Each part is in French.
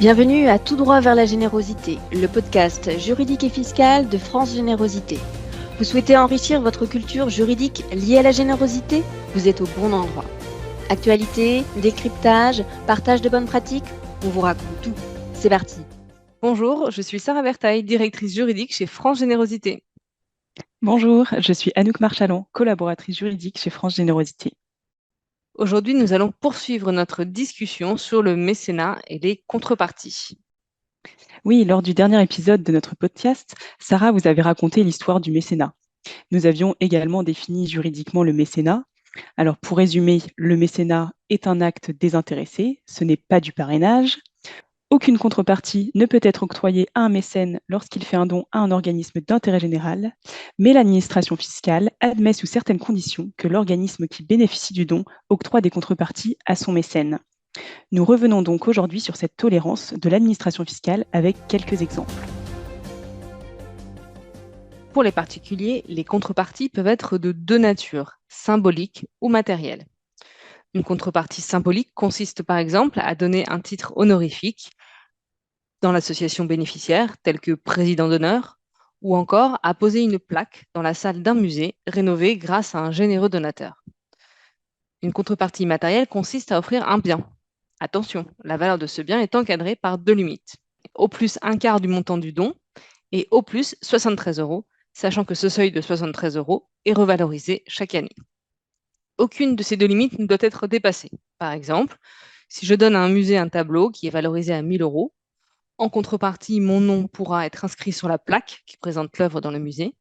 Bienvenue à Tout droit vers la générosité, le podcast juridique et fiscal de France Générosité. Vous souhaitez enrichir votre culture juridique liée à la générosité? Vous êtes au bon endroit. Actualité, décryptage, partage de bonnes pratiques, on vous raconte tout. C'est parti. Bonjour, je suis Sarah Bertaille, directrice juridique chez France Générosité. Bonjour, je suis Anouk Marchalon, collaboratrice juridique chez France Générosité. Aujourd'hui, nous allons poursuivre notre discussion sur le mécénat et les contreparties. Oui, lors du dernier épisode de notre podcast, Sarah vous avait raconté l'histoire du mécénat. Nous avions également défini juridiquement le mécénat. Alors pour résumer, le mécénat est un acte désintéressé, ce n'est pas du parrainage. Aucune contrepartie ne peut être octroyée à un mécène lorsqu'il fait un don à un organisme d'intérêt général, mais l'administration fiscale admet sous certaines conditions que l'organisme qui bénéficie du don octroie des contreparties à son mécène. Nous revenons donc aujourd'hui sur cette tolérance de l'administration fiscale avec quelques exemples. Pour les particuliers, les contreparties peuvent être de deux natures, symboliques ou matérielles. Une contrepartie symbolique consiste par exemple à donner un titre honorifique dans l'association bénéficiaire, tel que président d'honneur, ou encore à poser une plaque dans la salle d'un musée rénové grâce à un généreux donateur. Une contrepartie matérielle consiste à offrir un bien. Attention, la valeur de ce bien est encadrée par deux limites. Au plus un quart du montant du don et au plus 73 €, sachant que ce seuil de 73 € est revalorisé chaque année. Aucune de ces deux limites ne doit être dépassée. Par exemple, si je donne à un musée un tableau qui est valorisé à 1 000 €, en contrepartie, mon nom pourra être inscrit sur la plaque qui présente l'œuvre dans le musée.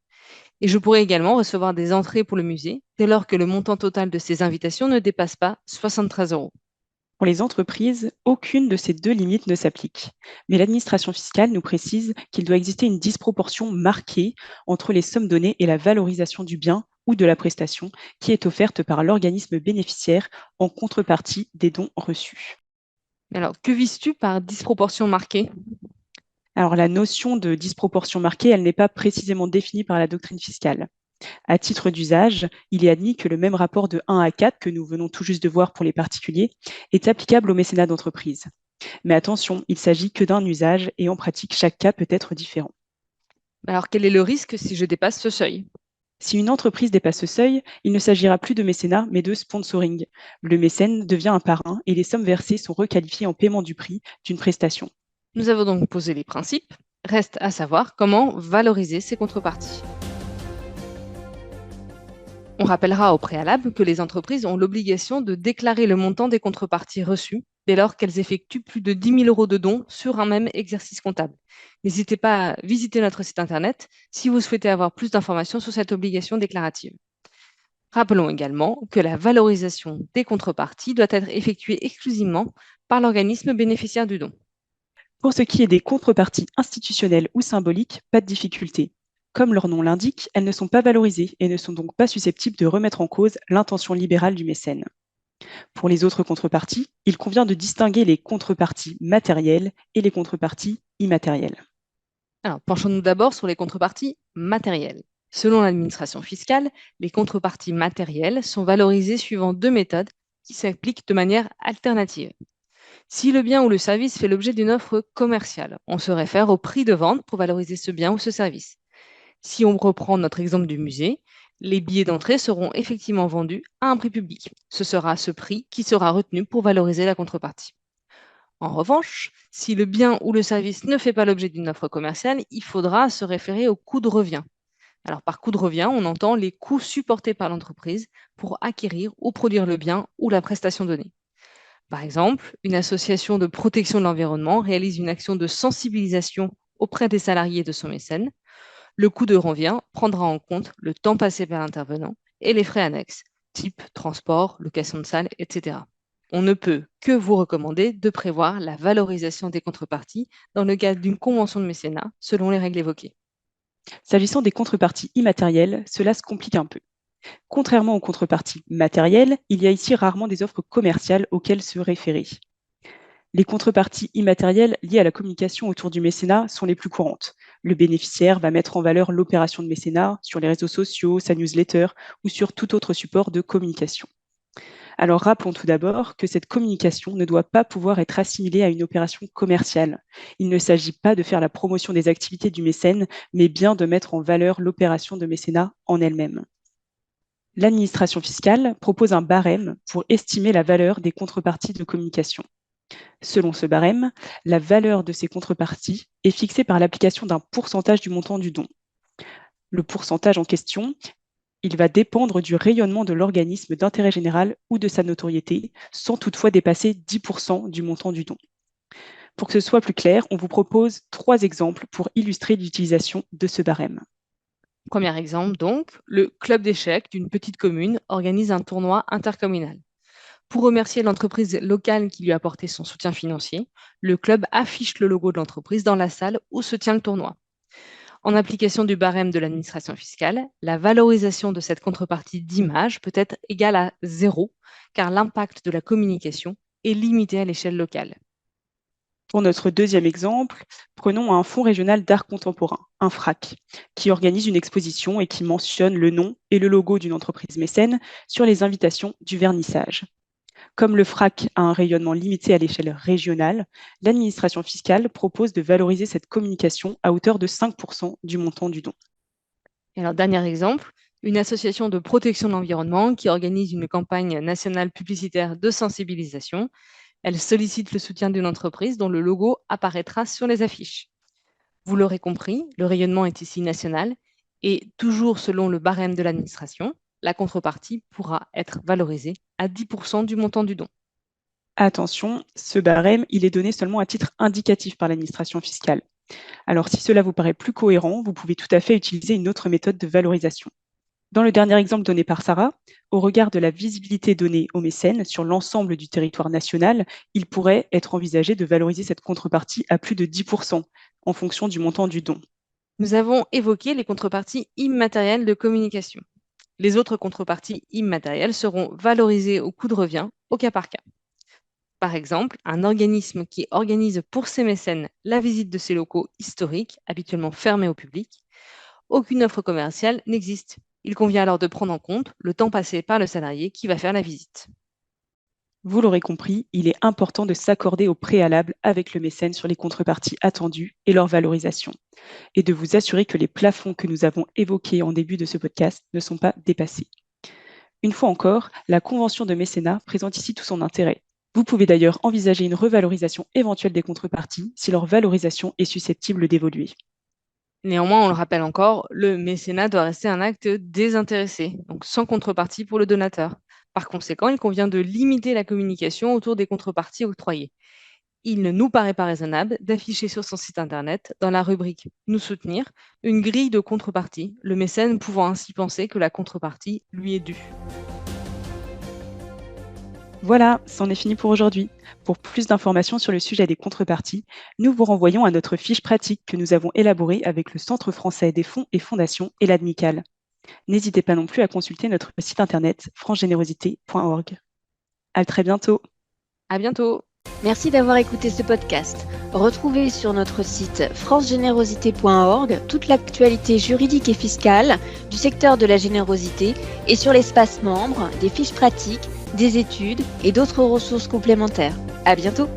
Et je pourrai également recevoir des entrées pour le musée dès lors que le montant total de ces invitations ne dépasse pas 73 €. Pour les entreprises, aucune de ces deux limites ne s'applique. Mais l'administration fiscale nous précise qu'il doit exister une disproportion marquée entre les sommes données et la valorisation du bien ou de la prestation qui est offerte par l'organisme bénéficiaire en contrepartie des dons reçus. Alors, que vises-tu par disproportion marquée? Alors la notion de disproportion marquée, elle n'est pas précisément définie par la doctrine fiscale. À titre d'usage, il est admis que le même rapport de 1 à 4 que nous venons tout juste de voir pour les particuliers est applicable au mécénat d'entreprise. Mais attention, il s'agit que d'un usage et en pratique, chaque cas peut être différent. Alors, quel est le risque si je dépasse ce seuil? Si une entreprise dépasse ce seuil, il ne s'agira plus de mécénat, mais de sponsoring. Le mécène devient un parrain et les sommes versées sont requalifiées en paiement du prix d'une prestation. Nous avons donc posé les principes. Reste à savoir comment valoriser ces contreparties. On rappellera au préalable que les entreprises ont l'obligation de déclarer le montant des contreparties reçues dès lors qu'elles effectuent plus de 10 000 € de dons sur un même exercice comptable. N'hésitez pas à visiter notre site internet si vous souhaitez avoir plus d'informations sur cette obligation déclarative. Rappelons également que la valorisation des contreparties doit être effectuée exclusivement par l'organisme bénéficiaire du don. Pour ce qui est des contreparties institutionnelles ou symboliques, pas de difficulté. Comme leur nom l'indique, elles ne sont pas valorisées et ne sont donc pas susceptibles de remettre en cause l'intention libérale du mécène. Pour les autres contreparties, il convient de distinguer les contreparties matérielles et les contreparties immatérielles. Alors, penchons-nous d'abord sur les contreparties matérielles. Selon l'administration fiscale, les contreparties matérielles sont valorisées suivant deux méthodes qui s'appliquent de manière alternative. Si le bien ou le service fait l'objet d'une offre commerciale, on se réfère au prix de vente pour valoriser ce bien ou ce service. Si on reprend notre exemple du musée, les billets d'entrée seront effectivement vendus à un prix public. Ce sera ce prix qui sera retenu pour valoriser la contrepartie. En revanche, si le bien ou le service ne fait pas l'objet d'une offre commerciale, il faudra se référer au coût de revient. Alors par coût de revient, on entend les coûts supportés par l'entreprise pour acquérir ou produire le bien ou la prestation donnée. Par exemple, une association de protection de l'environnement réalise une action de sensibilisation auprès des salariés de son mécène. Le coût de revient prendra en compte le temps passé par l'intervenant et les frais annexes, type transport, location de salle, etc. On ne peut que vous recommander de prévoir la valorisation des contreparties dans le cadre d'une convention de mécénat selon les règles évoquées. S'agissant des contreparties immatérielles, cela se complique un peu. Contrairement aux contreparties matérielles, il y a ici rarement des offres commerciales auxquelles se référer. Les contreparties immatérielles liées à la communication autour du mécénat sont les plus courantes. Le bénéficiaire va mettre en valeur l'opération de mécénat sur les réseaux sociaux, sa newsletter ou sur tout autre support de communication. Alors rappelons tout d'abord que cette communication ne doit pas pouvoir être assimilée à une opération commerciale. Il ne s'agit pas de faire la promotion des activités du mécène, mais bien de mettre en valeur l'opération de mécénat en elle-même. L'administration fiscale propose un barème pour estimer la valeur des contreparties de communication. Selon ce barème, la valeur de ces contreparties est fixée par l'application d'un pourcentage du montant du don. Le pourcentage en question, il va dépendre du rayonnement de l'organisme d'intérêt général ou de sa notoriété, sans toutefois dépasser 10% du montant du don. Pour que ce soit plus clair, on vous propose 3 exemples pour illustrer l'utilisation de ce barème. Premier exemple donc, le club d'échecs d'une petite commune organise un tournoi intercommunal. Pour remercier l'entreprise locale qui lui a apporté son soutien financier, le club affiche le logo de l'entreprise dans la salle où se tient le tournoi. En application du barème de l'administration fiscale, la valorisation de cette contrepartie d'image peut être égale à 0, car l'impact de la communication est limité à l'échelle locale. Pour notre deuxième exemple, prenons un fonds régional d'art contemporain, un FRAC, qui organise une exposition et qui mentionne le nom et le logo d'une entreprise mécène sur les invitations du vernissage. Comme le FRAC a un rayonnement limité à l'échelle régionale, l'administration fiscale propose de valoriser cette communication à hauteur de 5% du montant du don. Et alors, dernier exemple, une association de protection de l'environnement qui organise une campagne nationale publicitaire de sensibilisation. Elle sollicite le soutien d'une entreprise dont le logo apparaîtra sur les affiches. Vous l'aurez compris, le rayonnement est ici national et toujours selon le barème de l'administration, la contrepartie pourra être valorisée à 10% du montant du don. Attention, ce barème, il est donné seulement à titre indicatif par l'administration fiscale. Alors, si cela vous paraît plus cohérent, vous pouvez tout à fait utiliser une autre méthode de valorisation. Dans le dernier exemple donné par Sarah, au regard de la visibilité donnée aux mécènes sur l'ensemble du territoire national, il pourrait être envisagé de valoriser cette contrepartie à plus de 10% en fonction du montant du don. Nous avons évoqué les contreparties immatérielles de communication. Les autres contreparties immatérielles seront valorisées au coût de revient, au cas par cas. Par exemple, un organisme qui organise pour ses mécènes la visite de ses locaux historiques, habituellement fermés au public, aucune offre commerciale n'existe. Il convient alors de prendre en compte le temps passé par le salarié qui va faire la visite. Vous l'aurez compris, il est important de s'accorder au préalable avec le mécène sur les contreparties attendues et leur valorisation, et de vous assurer que les plafonds que nous avons évoqués en début de ce podcast ne sont pas dépassés. Une fois encore, la convention de mécénat présente ici tout son intérêt. Vous pouvez d'ailleurs envisager une revalorisation éventuelle des contreparties si leur valorisation est susceptible d'évoluer. Néanmoins, on le rappelle encore, le mécénat doit rester un acte désintéressé, donc sans contrepartie pour le donateur. Par conséquent, il convient de limiter la communication autour des contreparties octroyées. Il ne nous paraît pas raisonnable d'afficher sur son site internet, dans la rubrique « Nous soutenir », une grille de contrepartie, le mécène pouvant ainsi penser que la contrepartie lui est due. Voilà, c'en est fini pour aujourd'hui. Pour plus d'informations sur le sujet des contreparties, nous vous renvoyons à notre fiche pratique que nous avons élaborée avec le Centre français des fonds et fondations et l'ADMICAL. N'hésitez pas non plus à consulter notre site internet francegénérosité.org. À très bientôt. À bientôt. Merci d'avoir écouté ce podcast. Retrouvez sur notre site francegénérosité.org toute l'actualité juridique et fiscale du secteur de la générosité et sur l'espace membre, des fiches pratiques, des études et d'autres ressources complémentaires. À bientôt!